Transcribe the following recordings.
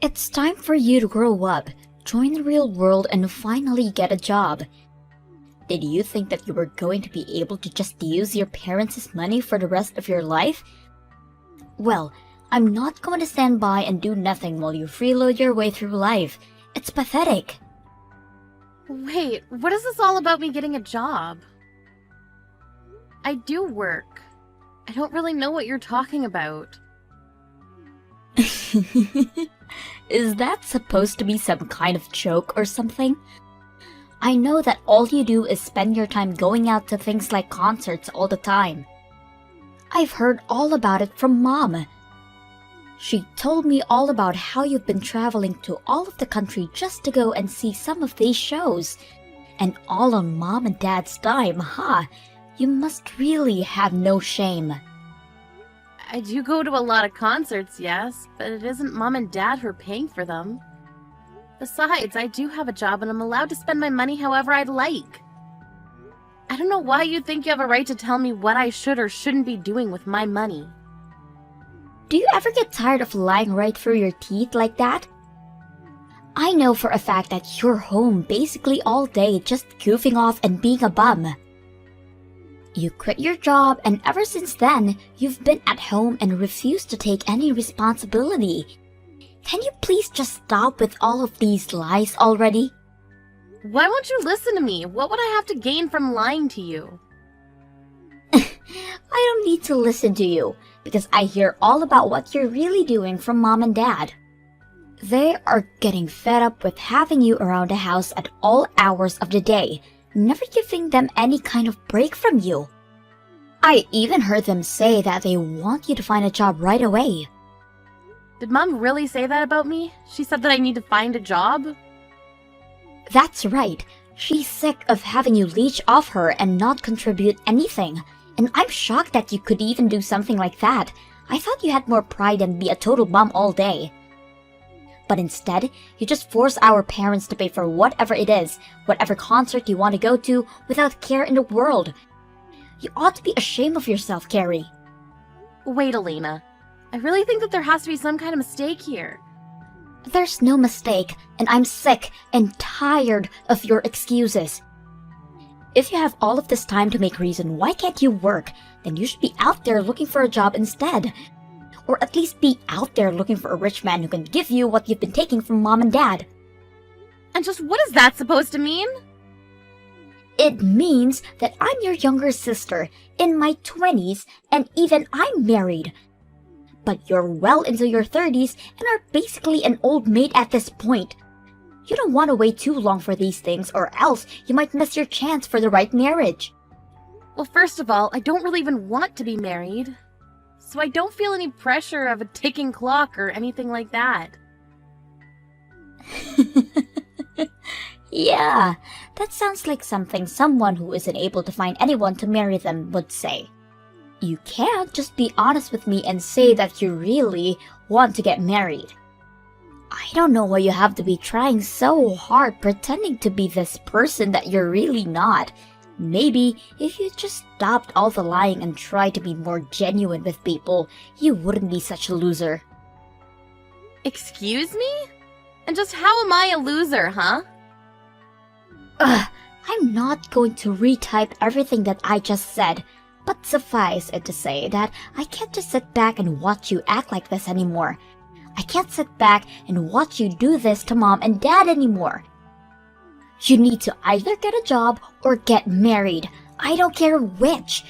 It's time for you to grow up, join the real world, and finally get a job. Did you think that you were going to be able to just use your parents' money for the rest of your life? Well, I'm not going to stand by and do nothing while you freeload your way through life. It's pathetic. Wait, what is this all about me getting a job? I do work. I don't really know what you're talking about. Is that supposed to be some kind of joke or something? I know that all you do is spend your time going out to things like concerts all the time. I've heard all about it from Mom. She told me all about how you've been traveling to all of the country just to go and see some of these shows. And all on Mom and Dad's dime, huh? You must really have no shame. I do go to a lot of concerts, yes, but it isn't Mom and Dad who are paying for them. Besides, I do have a job and I'm allowed to spend my money however I'd like. I don't know why you think you have a right to tell me what I should or shouldn't be doing with my money. Do you ever get tired of lying right through your teeth like that? I know for a fact that you're home basically all day just goofing off and being a bum. You quit your job and ever since then, you've been at home and refused to take any responsibility. Can you please just stop with all of these lies already? Why won't you listen to me? What would I have to gain from lying to you? I don't need to listen to you, because I hear all about what you're really doing from Mom and Dad. They are getting fed up with having you around the house at all hours of the day, never giving them any kind of break from you. I even heard them say that they want you to find a job right away. Did Mom really say that about me? She said that I need to find a job? That's right. She's sick of having you leech off her and not contribute anything. And I'm shocked that you could even do something like that. I thought you had more pride than be a total bum all day. But instead, you just force our parents to pay for whatever it is, whatever concert you want to go to, without care in the world. You ought to be ashamed of yourself, Carrie. Wait, Elena. I really think that there has to be some kind of mistake here. There's no mistake, and I'm sick and tired of your excuses. If you have all of this time to make reason why can't you work, then you should be out there looking for a job instead. Or at least be out there looking for a rich man who can give you what you've been taking from Mom and Dad. And just what is that supposed to mean? It means that I'm your younger sister, in my 20s, and even I'm married. But you're well into your 30s and are basically an old maid at this point. You don't want to wait too long for these things or else you might miss your chance for the right marriage. Well, first of all, I don't really even want to be married. So I don't feel any pressure of a ticking clock or anything like that. Yeah, that sounds like something someone who isn't able to find anyone to marry them would say. You can't just be honest with me and say that you really want to get married. I don't know why you have to be trying so hard pretending to be this person that you're really not. Maybe if you just stopped all the lying and tried to be more genuine with people, you wouldn't be such a loser. Excuse me? And just how am I a loser, huh? I'm not going to retype everything that I just said, but suffice it to say that I can't just sit back and watch you act like this anymore. I can't sit back and watch you do this to Mom and Dad anymore. You need to either get a job or get married. I don't care which.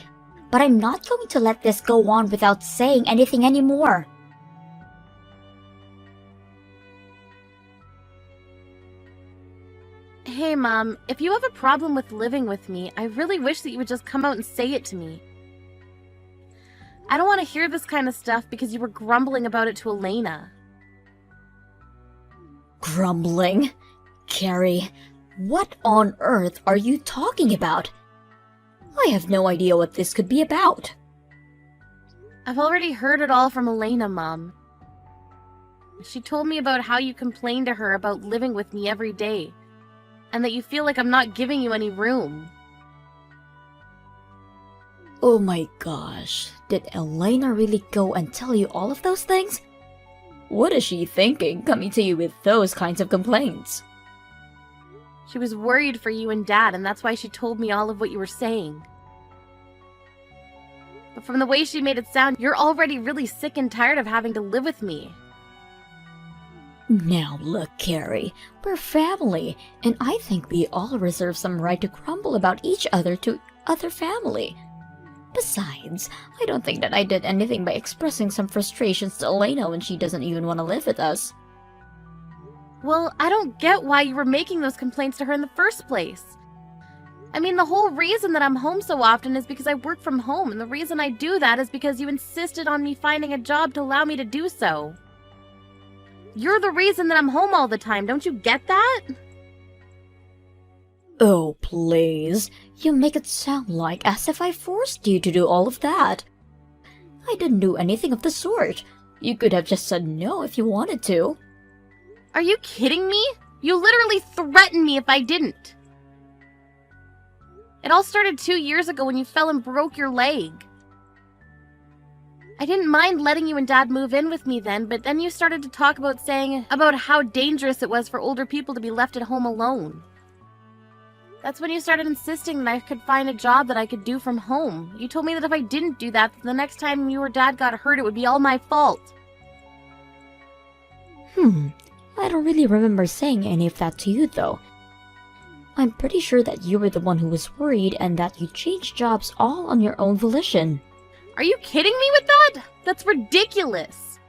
But I'm not going to let this go on without saying anything anymore. Hey, Mom, if you have a problem with living with me, I really wish that you would just come out and say it to me. I don't want to hear this kind of stuff because you were grumbling about it to Elena. Grumbling? Carrie, what on earth are you talking about? I have no idea what this could be about. I've already heard it all from Elena, Mom. She told me about how you complain to her about living with me every day, and that you feel like I'm not giving you any room. Oh my gosh, did Elena really go and tell you all of those things? What is she thinking, coming to you with those kinds of complaints? She was worried for you and Dad, and that's why she told me all of what you were saying. But from the way she made it sound, you're already really sick and tired of having to live with me. Now look, Carrie, we're family, and I think we all reserve some right to grumble about each other to other family. Besides, I don't think that I did anything by expressing some frustrations to Elena when she doesn't even want to live with us. Well, I don't get why you were making those complaints to her in the first place. I mean, the whole reason that I'm home so often is because I work from home, and the reason I do that is because you insisted on me finding a job to allow me to do so. You're the reason that I'm home all the time, don't you get that? Oh, please. You make it sound like as if I forced you to do all of that. I didn't do anything of the sort. You could have just said no if you wanted to. Are you kidding me? You literally threatened me if I didn't. It all started 2 years ago when you fell and broke your leg. I didn't mind letting you and Dad move in with me then, but then you started to talk about about how dangerous it was for older people to be left at home alone. That's when you started insisting that I could find a job that I could do from home. You told me that if I didn't do that, the next time you or Dad got hurt, it would be all my fault. I don't really remember saying any of that to you, though. I'm pretty sure that you were the one who was worried and that you changed jobs all on your own volition. Are you kidding me with that? That's ridiculous.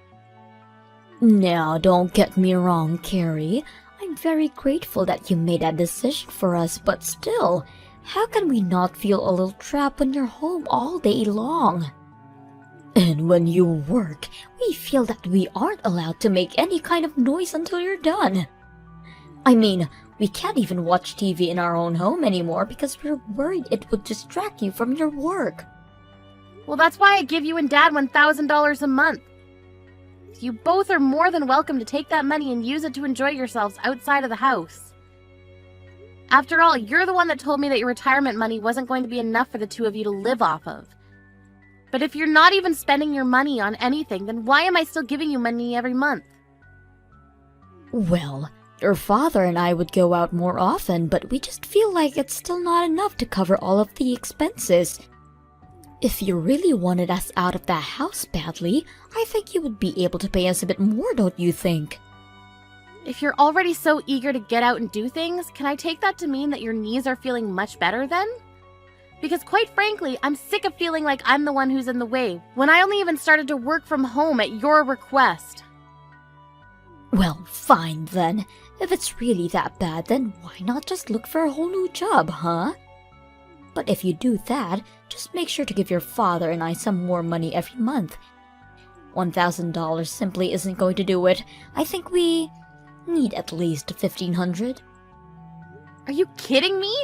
Now, don't get me wrong, Carrie. I'm very grateful that you made that decision for us, but still, how can we not feel a little trapped when you're home all day long? And when you work, we feel that we aren't allowed to make any kind of noise until you're done. I mean, we can't even watch TV in our own home anymore because we're worried it would distract you from your work. Well, that's why I give you and Dad $1,000 a month. You both are more than welcome to take that money and use it to enjoy yourselves outside of the house. After all, you're the one that told me that your retirement money wasn't going to be enough for the two of you to live off of. But if you're not even spending your money on anything, then why am I still giving you money every month? Well, your father and I would go out more often, but we just feel like it's still not enough to cover all of the expenses. If you really wanted us out of that house badly, I think you would be able to pay us a bit more, don't you think? If you're already so eager to get out and do things, can I take that to mean that your knees are feeling much better then? Because quite frankly, I'm sick of feeling like I'm the one who's in the way, when I only even started to work from home at your request. Well, fine then. If it's really that bad, then why not just look for a whole new job, huh? But if you do that, just make sure to give your father and I some more money every month. $1,000 simply isn't going to do it. I think we need at least $1,500. Are you kidding me?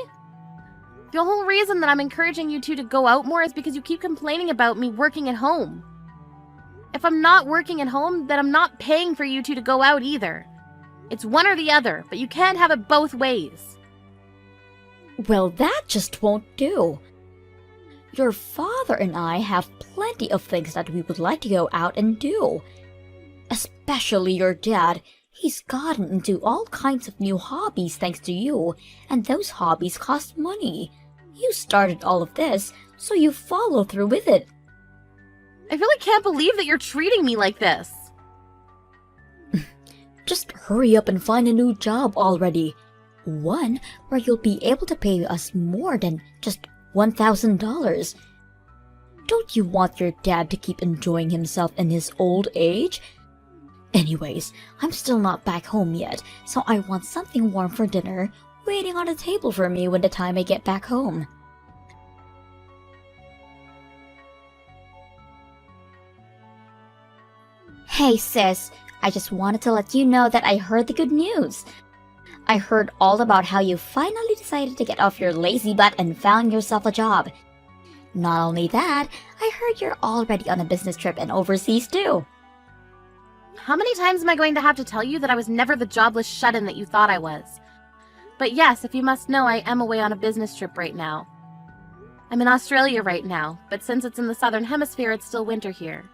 The whole reason that I'm encouraging you two to go out more is because you keep complaining about me working at home. If I'm not working at home, then I'm not paying for you two to go out either. It's one or the other, but you can't have it both ways. Well, that just won't do. Your father and I have plenty of things that we would like to go out and do. Especially your dad. He's gotten into all kinds of new hobbies thanks to you, and those hobbies cost money. You started all of this, so you follow through with it. I really can't believe that you're treating me like this. Just hurry up and find a new job already. One where you'll be able to pay us more than just $1,000. Don't you want your dad to keep enjoying himself in his old age? Anyways, I'm still not back home yet, so I want something warm for dinner waiting on the table for me when the time I get back home. Hey sis, I just wanted to let you know that I heard the good news. I heard all about how you finally decided to get off your lazy butt and found yourself a job. Not only that, I heard you're already on a business trip and overseas too. How many times am I going to have to tell you that I was never the jobless shut-in that you thought I was? But yes, if you must know, I am away on a business trip right now. I'm in Australia right now, but since it's in the southern hemisphere, it's still winter here.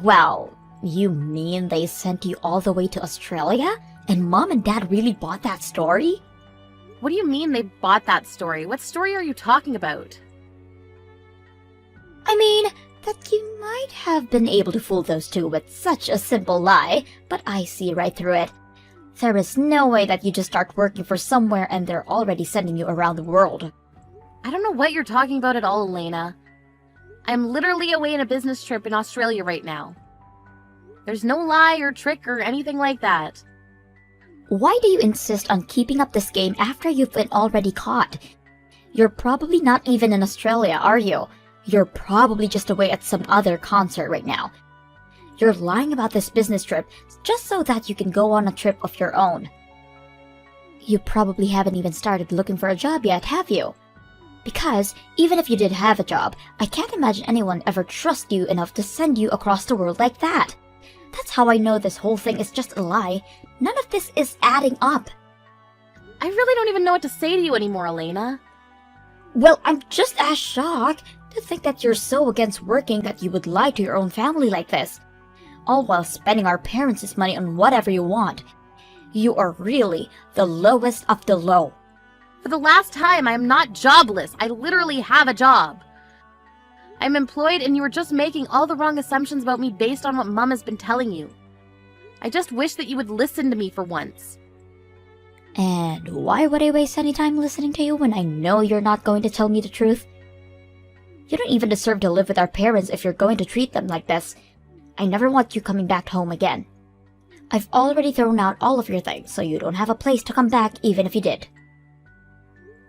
Well, You mean they sent you all the way to Australia? And Mom and Dad really bought that story? What do you mean they bought that story? What story are you talking about? I mean, that you might have been able to fool those two with such a simple lie, but I see right through it. There is no way that you just start working for somewhere and they're already sending you around the world. I don't know what you're talking about at all, Elena. I'm literally away on a business trip in Australia right now. There's no lie or trick or anything like that. Why do you insist on keeping up this game after you've been already caught? You're probably not even in Australia, are you? You're probably just away at some other concert right now. You're lying about this business trip just so that you can go on a trip of your own. You probably haven't even started looking for a job yet, have you? Because, even if you did have a job, I can't imagine anyone ever trust you enough to send you across the world like that. That's how I know this whole thing is just a lie. None of this is adding up. I really don't even know what to say to you anymore, Elena. Well, I'm just as shocked to think that you're so against working that you would lie to your own family like this, all while spending our parents' money on whatever you want. You are really the lowest of the low. For the last time, I am not jobless. I literally have a job. I'm employed and you are just making all the wrong assumptions about me based on what Mom has been telling you. I just wish that you would listen to me for once. And why would I waste any time listening to you when I know you're not going to tell me the truth? You don't even deserve to live with our parents if you're going to treat them like this. I never want you coming back home again. I've already thrown out all of your things, so you don't have a place to come back even if you did.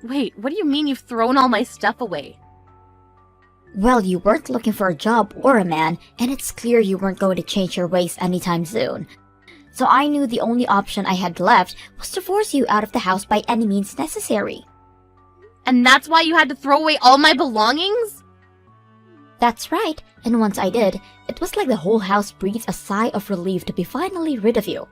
Wait, what do you mean you've thrown all my stuff away? Well, you weren't looking for a job or a man, and it's clear you weren't going to change your ways anytime soon. So I knew the only option I had left was to force you out of the house by any means necessary. And that's why you had to throw away all my belongings? That's right, and once I did, it was like the whole house breathed a sigh of relief to be finally rid of you.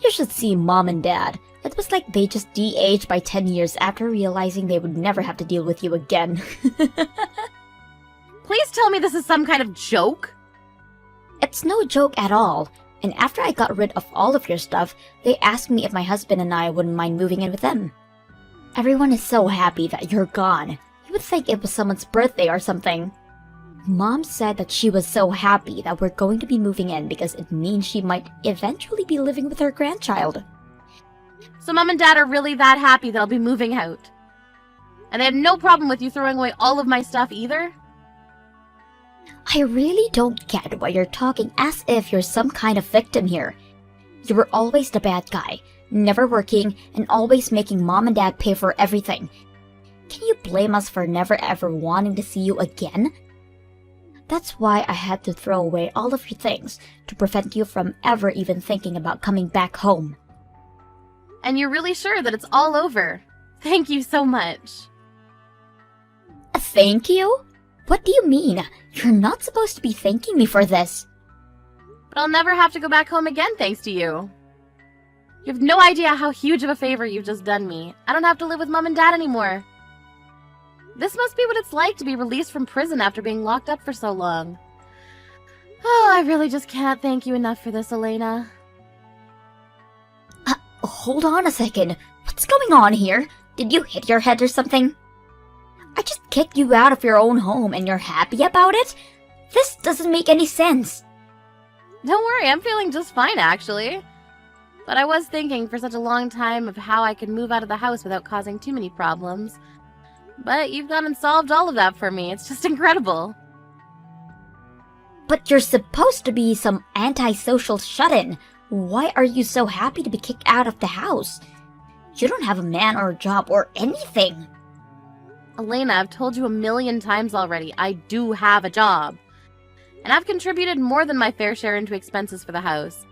You should see Mom and Dad. It was like they just de-aged by 10 years after realizing they would never have to deal with you again. Please tell me this is some kind of joke? It's no joke at all. And after I got rid of all of your stuff, they asked me if my husband and I wouldn't mind moving in with them. Everyone is so happy that you're gone. You would think it was someone's birthday or something. Mom said that she was so happy that we're going to be moving in because it means she might eventually be living with her grandchild. So Mom and Dad are really that happy that I'll be moving out? And they had no problem with you throwing away all of my stuff either? I really don't get why you're talking as if you're some kind of victim here. You were always the bad guy, never working, and always making Mom and Dad pay for everything. Can you blame us for never ever wanting to see you again? That's why I had to throw away all of your things, to prevent you from ever even thinking about coming back home. And you're really sure that it's all over? Thank you so much. Thank you? What do you mean? You're not supposed to be thanking me for this. But I'll never have to go back home again thanks to you. You have no idea how huge of a favor you've just done me. I don't have to live with Mom and Dad anymore. This must be what it's like to be released from prison after being locked up for so long. Oh, I really just can't thank you enough for this, Elena. Hold on a second. What's going on here? Did you hit your head or something? I just kicked you out of your own home and you're happy about it? This doesn't make any sense. Don't worry, I'm feeling just fine, actually. But I was thinking for such a long time of how I could move out of the house without causing too many problems. But you've gone and solved all of that for me. It's just incredible. But you're supposed to be some antisocial shut-in. Why are you so happy to be kicked out of the house? You don't have a man or a job or anything. Elena, I've told you a million times already, I do have a job. And I've contributed more than my fair share into expenses for the house.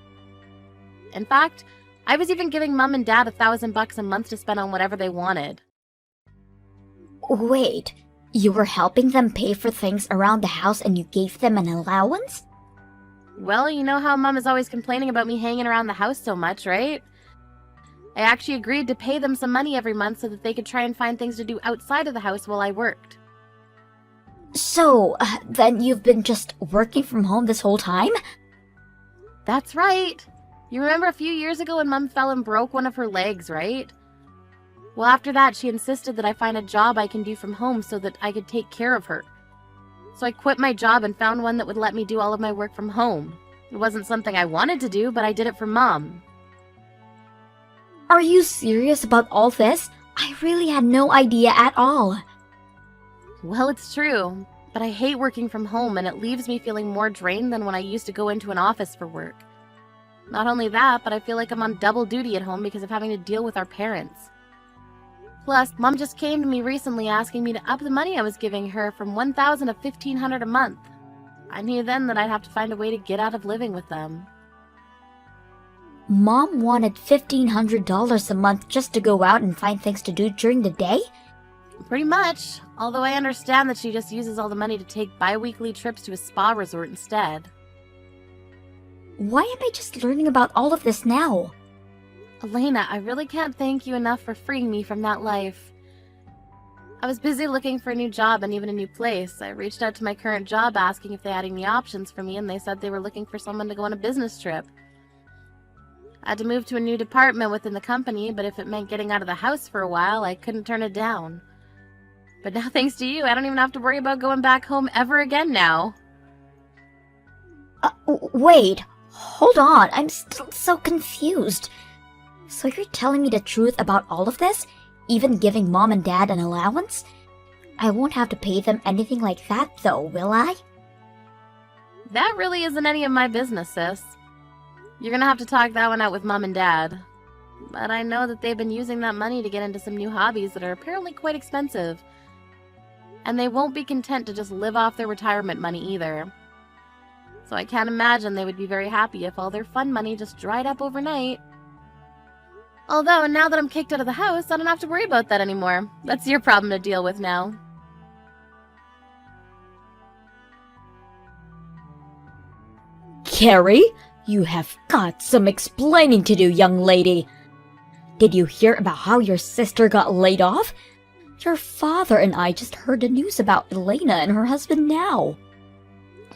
In fact, I was even giving Mom and Dad $1,000 a month to spend on whatever they wanted. Wait, you were helping them pay for things around the house and you gave them an allowance? Well, you know how Mom is always complaining about me hanging around the house so much, right? I actually agreed to pay them some money every month so that they could try and find things to do outside of the house while I worked. So, then you've been just working from home this whole time? That's right. You remember a few years ago when Mom fell and broke one of her legs, right? Well, after that, she insisted that I find a job I can do from home so that I could take care of her. So I quit my job and found one that would let me do all of my work from home. It wasn't something I wanted to do, but I did it for Mom. Are you serious about all this? I really had no idea at all. Well, it's true, but I hate working from home and it leaves me feeling more drained than when I used to go into an office for work. Not only that, but I feel like I'm on double duty at home because of having to deal with our parents. Plus, Mom just came to me recently asking me to up the money I was giving her from $1,000 to $1,500 a month. I knew then that I'd have to find a way to get out of living with them. Mom wanted $1,500 a month just to go out and find things to do during the day? Pretty much, although I understand that she just uses all the money to take bi-weekly trips to a spa resort instead. Why am I just learning about all of this now? Elena, I really can't thank you enough for freeing me from that life. I was busy looking for a new job and even a new place. I reached out to my current job asking if they had any options for me, and they said they were looking for someone to go on a business trip. I had to move to a new department within the company, but if it meant getting out of the house for a while, I couldn't turn it down. But now, thanks to you, I don't even have to worry about going back home ever again now. Wait, hold on, I'm still so confused. So you're telling me the truth about all of this? Even giving Mom and Dad an allowance? I won't have to pay them anything like that though, will I? That really isn't any of my business, sis. You're gonna have to talk that one out with Mom and Dad. But I know that they've been using that money to get into some new hobbies that are apparently quite expensive. And they won't be content to just live off their retirement money either. So I can't imagine they would be very happy if all their fun money just dried up overnight. Although, now that I'm kicked out of the house, I don't have to worry about that anymore. That's your problem to deal with now. Carrie, you have got some explaining to do, young lady. Did you hear about how your sister got laid off? Your father and I just heard the news about Elena and her husband now.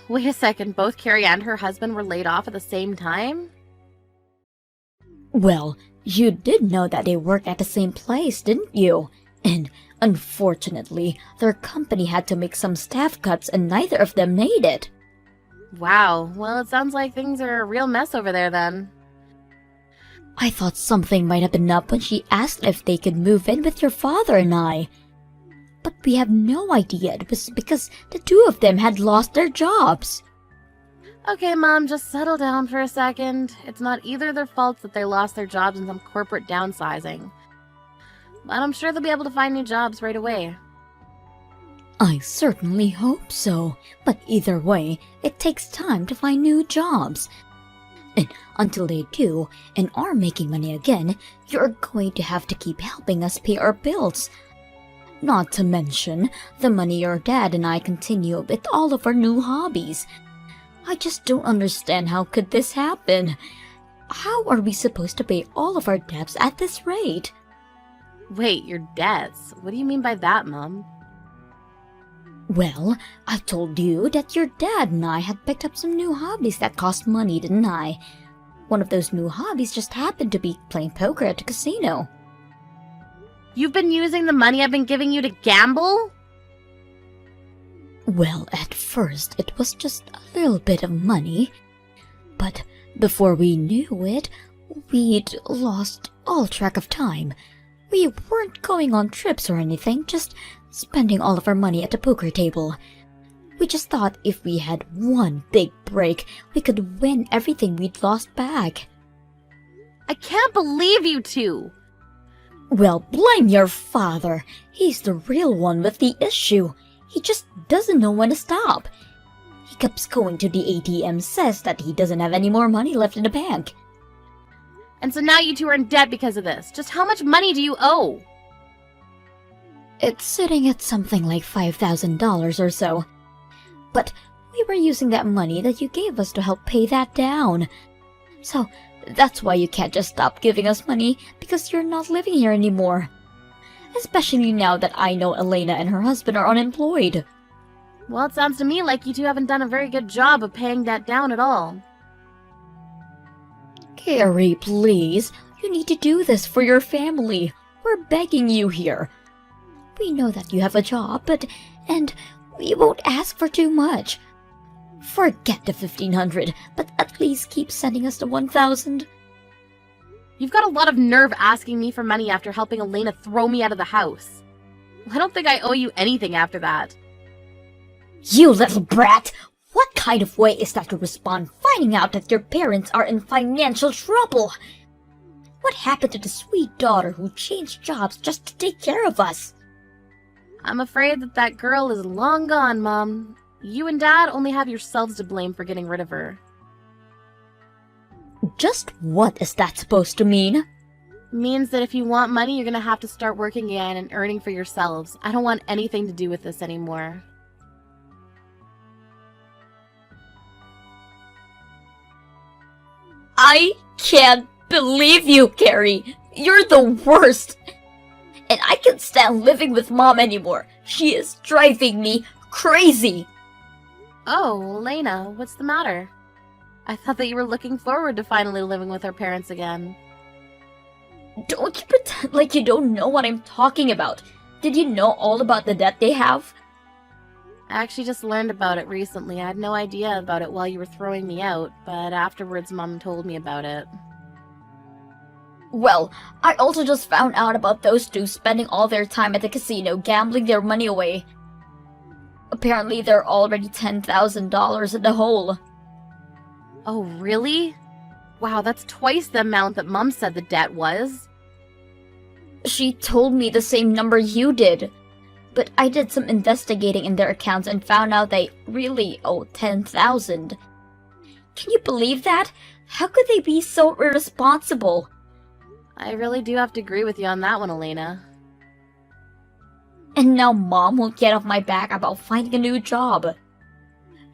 Wait a second, both Carrie and her husband were laid off at the same time? Well, you did know that they worked at the same place, didn't you? And unfortunately, their company had to make some staff cuts and neither of them made it. Wow, well, it sounds like things are a real mess over there then. I thought something might have been up when she asked if they could move in with your father and I. But we have no idea it was because the two of them had lost their jobs. Okay, Mom, just settle down for a second. It's not either their fault that they lost their jobs in some corporate downsizing. But I'm sure they'll be able to find new jobs right away. I certainly hope so, but either way, it takes time to find new jobs. And until they do, and are making money again, you're going to have to keep helping us pay our bills. Not to mention the money your dad and I continue with all of our new hobbies. I just don't understand how could this happen. How are we supposed to pay all of our debts at this rate? Wait, your debts? What do you mean by that, Mom? Well, I told you that your dad and I had picked up some new hobbies that cost money, didn't I? One of those new hobbies just happened to be playing poker at a casino. You've been using the money I've been giving you to gamble? Well, at first it was just a little bit of money. But before we knew it, we'd lost all track of time. We weren't going on trips or anything, just spending all of our money at the poker table. We just thought if we had one big break, we could win everything we'd lost back. I can't believe you two! Well, blame your father. He's the real one with the issue. He just doesn't know when to stop. He keeps going to the ATM, says that he doesn't have any more money left in the bank. And so now you two are in debt because of this. Just how much money do you owe? It's sitting at something like $5,000 or so. But we were using that money that you gave us to help pay that down. So that's why you can't just stop giving us money, because you're not living here anymore. Especially now that I know Elena and her husband are unemployed. Well, it sounds to me like you two haven't done a very good job of paying that down at all. Carrie, please. You need to do this for your family. We're begging you here. We know that you have a job, and we won't ask for too much. Forget the 1,500, but at least keep sending us the 1,000. You've got a lot of nerve asking me for money after helping Elena throw me out of the house. I don't think I owe you anything after that. You little brat! What kind of way is that to respond finding out that your parents are in financial trouble? What happened to the sweet daughter who changed jobs just to take care of us? I'm afraid that girl is long gone, Mom. You and Dad only have yourselves to blame for getting rid of her. Just what is that supposed to mean? Means that if you want money, you're gonna have to start working again and earning for yourselves. I don't want anything to do with this anymore. I can't believe you, Carrie. You're the worst. And I can't stand living with Mom anymore. She is driving me crazy. Oh, Elena, what's the matter? I thought that you were looking forward to finally living with our parents again. Don't you pretend like you don't know what I'm talking about. Did you know all about the debt they have? I actually just learned about it recently. I had no idea about it while you were throwing me out, but afterwards Mom told me about it. Well, I also just found out about those two spending all their time at the casino gambling their money away. Apparently they're already $10,000 in the hole. Oh, really? Wow, that's twice the amount that Mom said the debt was. She told me the same number you did. But I did some investigating in their accounts and found out they really owe $10,000. Can you believe that? How could they be so irresponsible? I really do have to agree with you on that one, Elena. And now Mom won't get off my back about finding a new job.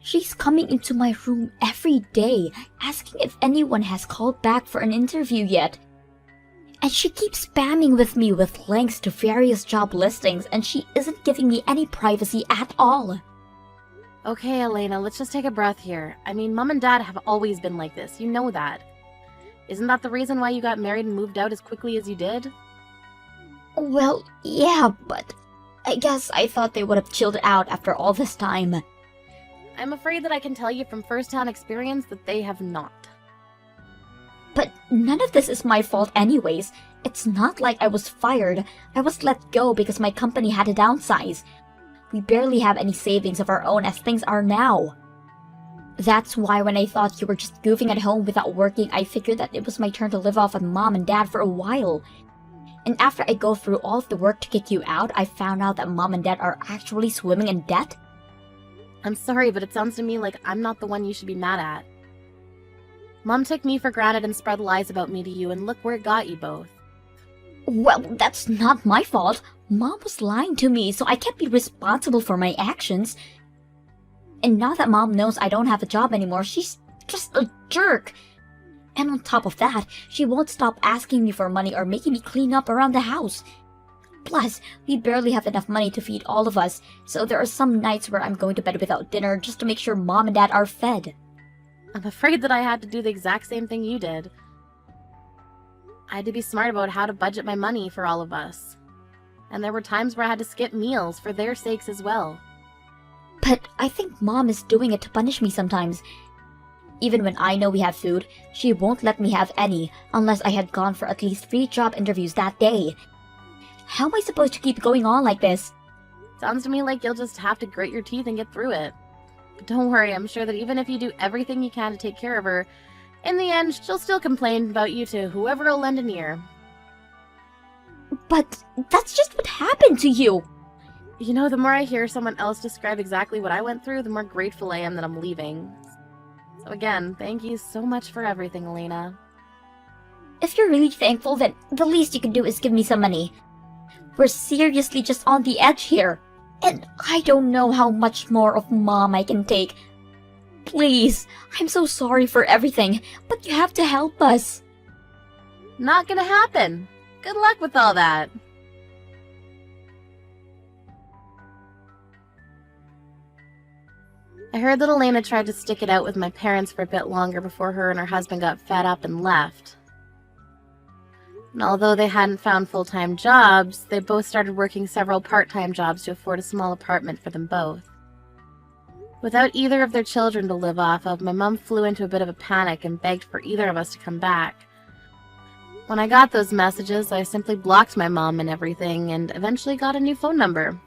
She's coming into my room every day, asking if anyone has called back for an interview yet. And she keeps spamming with me with links to various job listings, and she isn't giving me any privacy at all. Okay, Elena, let's just take a breath here. I mean, Mom and Dad have always been like this. You know that. Isn't that the reason why you got married and moved out as quickly as you did? Well, yeah, but I guess I thought they would have chilled out after all this time. I'm afraid that I can tell you from first-hand experience that they have not. But none of this is my fault anyways. It's not like I was fired. I was let go because my company had to downsize. We barely have any savings of our own as things are now. That's why when I thought you were just goofing at home without working, I figured that it was my turn to live off of Mom and Dad for a while. And after I go through all of the work to kick you out, I found out that Mom and Dad are actually swimming in debt. I'm sorry, but it sounds to me like I'm not the one you should be mad at. Mom took me for granted and spread lies about me to you, and look where it got you both. Well, that's not my fault. Mom was lying to me, so I can't be responsible for my actions. And now that Mom knows I don't have a job anymore, she's just a jerk. And on top of that, she won't stop asking me for money or making me clean up around the house. Plus, we barely have enough money to feed all of us, so there are some nights where I'm going to bed without dinner just to make sure Mom and Dad are fed. I'm afraid that I had to do the exact same thing you did. I had to be smart about how to budget my money for all of us. And there were times where I had to skip meals for their sakes as well. But I think Mom is doing it to punish me sometimes. Even when I know we have food, she won't let me have any unless I had gone for at least 3 job interviews that day. How am I supposed to keep going on like this? Sounds to me like you'll just have to grit your teeth and get through it. But don't worry, I'm sure that even if you do everything you can to take care of her, in the end, she'll still complain about you to whoever will lend an ear. But that's just what happened to you. You know, the more I hear someone else describe exactly what I went through, the more grateful I am that I'm leaving. So again, thank you so much for everything, Elena. If you're really thankful, then the least you can do is give me some money. We're seriously just on the edge here. And I don't know how much more of Mom I can take. Please, I'm so sorry for everything, but you have to help us. Not gonna happen. Good luck with all that. I heard that Elena tried to stick it out with my parents for a bit longer before her and her husband got fed up and left. And although they hadn't found full-time jobs, they both started working several part-time jobs to afford a small apartment for them both. Without either of their children to live off of, my mom flew into a bit of a panic and begged for either of us to come back. When I got those messages, I simply blocked my mom and everything, and eventually got a new phone number.